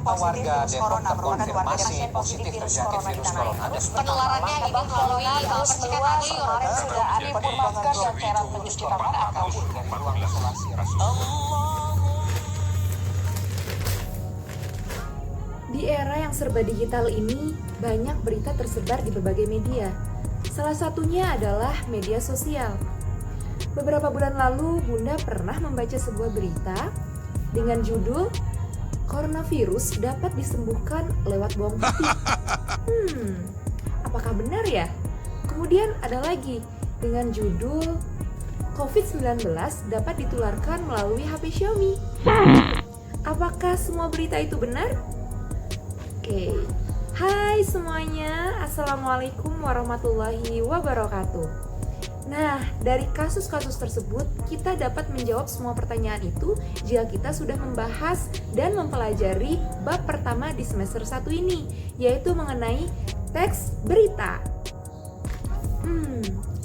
positif virus corona merupakan warga pasien positif virus corona di tanah air. Penularannya ini melalui percikan angin. Kemarin sudah ada perkembangan dan cairan pencuci tangan atau ruang isolasi. Di era yang serba digital ini, banyak berita tersebar di berbagai media. Salah satunya adalah media sosial. Beberapa bulan lalu, Bunda pernah membaca sebuah berita dengan judul "Coronavirus dapat disembuhkan lewat bawang putih". Apakah benar ya? Kemudian ada lagi dengan judul "COVID-19 dapat ditularkan melalui HP Xiaomi". Apakah semua berita itu benar? Oke. Hai semuanya, Assalamualaikum warahmatullahi wabarakatuh. Nah, dari kasus-kasus tersebut, kita dapat menjawab semua pertanyaan itu jika kita sudah membahas dan mempelajari bab pertama di semester 1 ini, yaitu mengenai teks berita.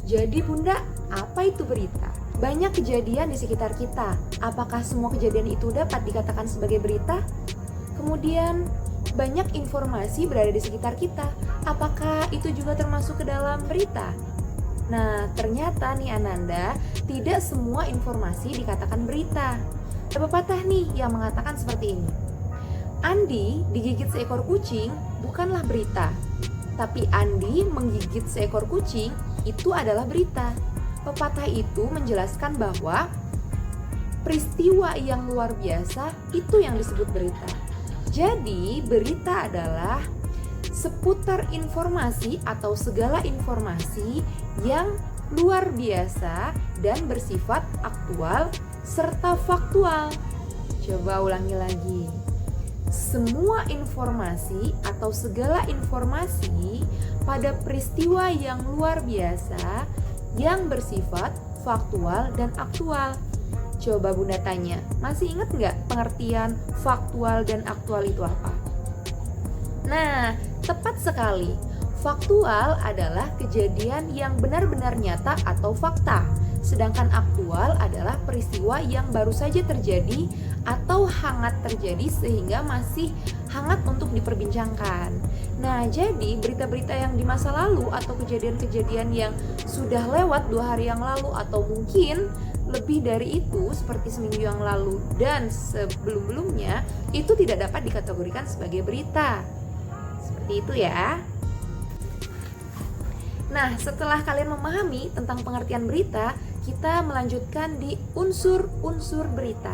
Jadi Bunda, apa itu berita? Banyak kejadian di sekitar kita. Apakah semua kejadian itu dapat dikatakan sebagai berita? Kemudian, banyak informasi berada di sekitar kita. Apakah itu juga termasuk ke dalam berita? Nah, ternyata nih Ananda, tidak semua informasi dikatakan berita. Ada pepatah nih yang mengatakan seperti ini. Andi digigit seekor kucing bukanlah berita, tapi Andi menggigit seekor kucing itu adalah berita. Pepatah itu menjelaskan bahwa peristiwa yang luar biasa itu yang disebut berita. Jadi, berita adalah seputar informasi atau segala informasi yang luar biasa dan bersifat aktual serta faktual. Coba ulangi lagi. Semua informasi atau segala informasi pada peristiwa yang luar biasa yang bersifat faktual dan aktual. Coba Bunda tanya, masih ingat nggak pengertian faktual dan aktual itu apa? Nah, tepat sekali. Faktual adalah kejadian yang benar-benar nyata atau fakta. Sedangkan aktual adalah peristiwa yang baru saja terjadi atau hangat terjadi sehingga masih hangat untuk diperbincangkan. Nah, jadi berita-berita yang di masa lalu atau kejadian-kejadian yang sudah lewat 2 hari yang lalu atau mungkin lebih dari itu seperti seminggu yang lalu dan sebelum-belumnya itu tidak dapat dikategorikan sebagai berita. Seperti itu ya. Nah, setelah kalian memahami tentang pengertian berita, kita melanjutkan di unsur-unsur berita.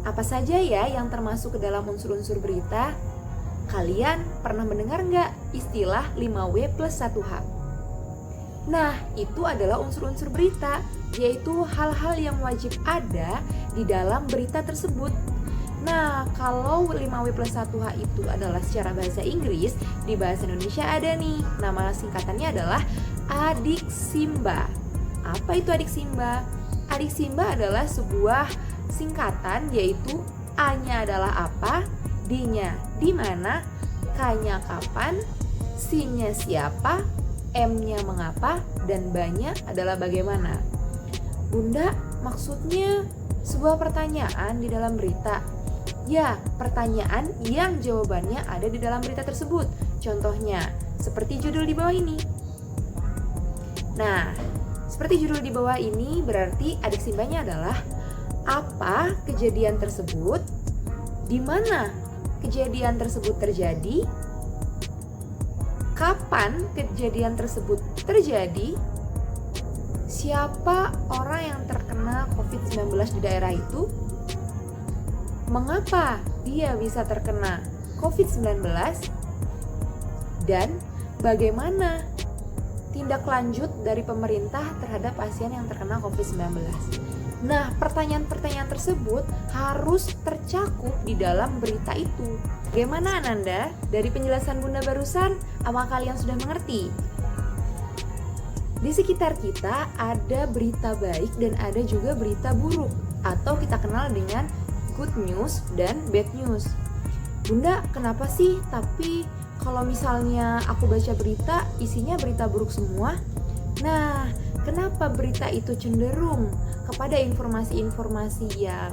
Apa saja ya yang termasuk ke dalam unsur-unsur berita? Kalian pernah mendengar nggak istilah 5W plus 1H? Nah, itu adalah unsur-unsur berita, yaitu hal-hal yang wajib ada di dalam berita tersebut. Nah, kalau 5W plus 1H itu adalah secara bahasa Inggris, di bahasa Indonesia ada nih, nama singkatannya adalah Adiksimba. Apa itu Adiksimba? Adiksimba adalah sebuah singkatan, yaitu A-nya adalah apa, D-nya di mana, K-nya kapan, C-nya siapa, M-nya mengapa, dan B-nya adalah bagaimana. Bunda, maksudnya sebuah pertanyaan di dalam berita. Ya, pertanyaan yang jawabannya ada di dalam berita tersebut. Contohnya, seperti judul di bawah ini. Nah, seperti judul di bawah ini berarti adiksimbanya adalah apa kejadian tersebut, di mana kejadian tersebut terjadi, kapan kejadian tersebut terjadi, siapa orang yang terkena COVID-19 di daerah itu, mengapa dia bisa terkena COVID-19, dan bagaimana tindak lanjut dari pemerintah terhadap pasien yang terkena COVID-19. Nah, pertanyaan-pertanyaan tersebut harus tercakup di dalam berita itu. Bagaimana Ananda? Dari penjelasan Bunda barusan, apa kalian sudah mengerti? Di sekitar kita ada berita baik dan ada juga berita buruk, atau kita kenal dengan good news dan bad news. Bunda, kenapa sih? Tapi kalau misalnya aku baca berita, isinya berita buruk semua. Nah, kenapa berita itu cenderung kepada informasi-informasi yang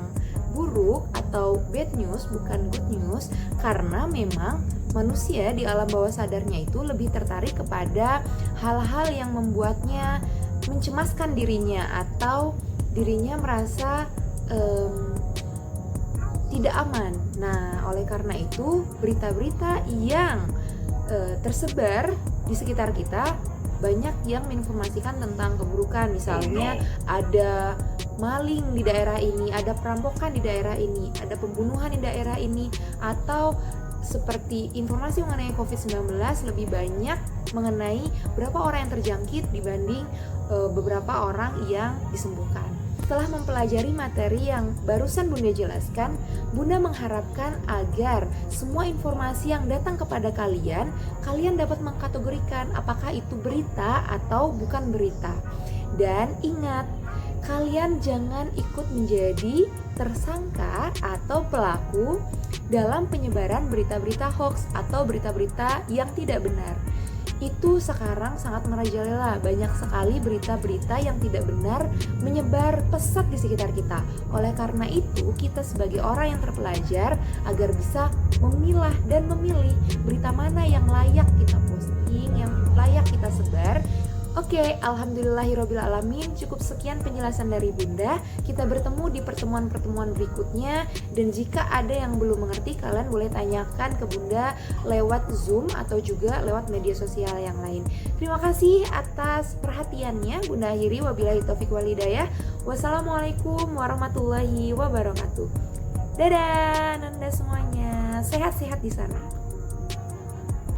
buruk atau bad news, bukan good news, karena memang manusia di alam bawah sadarnya itu lebih tertarik kepada hal-hal yang membuatnya mencemaskan dirinya atau dirinya merasa tidak aman. Nah, oleh karena itu berita-berita yang tersebar di sekitar kita banyak yang menginformasikan tentang keburukan. Misalnya ada maling di daerah ini, ada perampokan di daerah ini, ada pembunuhan di daerah ini, atau seperti informasi mengenai COVID-19 lebih banyak mengenai berapa orang yang terjangkit dibanding beberapa orang yang disembuhkan. Setelah mempelajari materi yang barusan Bunda jelaskan, Bunda mengharapkan agar semua informasi yang datang kepada kalian dapat mengkategorikan apakah itu berita atau bukan berita. Dan ingat, kalian jangan ikut menjadi tersangka atau pelaku dalam penyebaran berita-berita hoax atau berita-berita yang tidak benar. Itu sekarang sangat merajalela, banyak sekali berita-berita yang tidak benar menyebar pesat di sekitar kita. Oleh karena itu, kita sebagai orang yang terpelajar agar bisa memilah dan memilih berita mana yang layak kita posting, yang layak kita sebar. Oke, alhamdulillahirobbilalamin, cukup sekian penjelasan dari Bunda. Kita bertemu di pertemuan-pertemuan berikutnya, dan jika ada yang belum mengerti, kalian boleh tanyakan ke Bunda lewat Zoom atau juga lewat media sosial yang lain. Terima kasih atas perhatiannya. Bunda akhiri, wabillahi taufiq wal hidayah. Wassalamualaikum warahmatullahi wabarakatuh. Dadah Nanda semuanya, sehat-sehat di sana.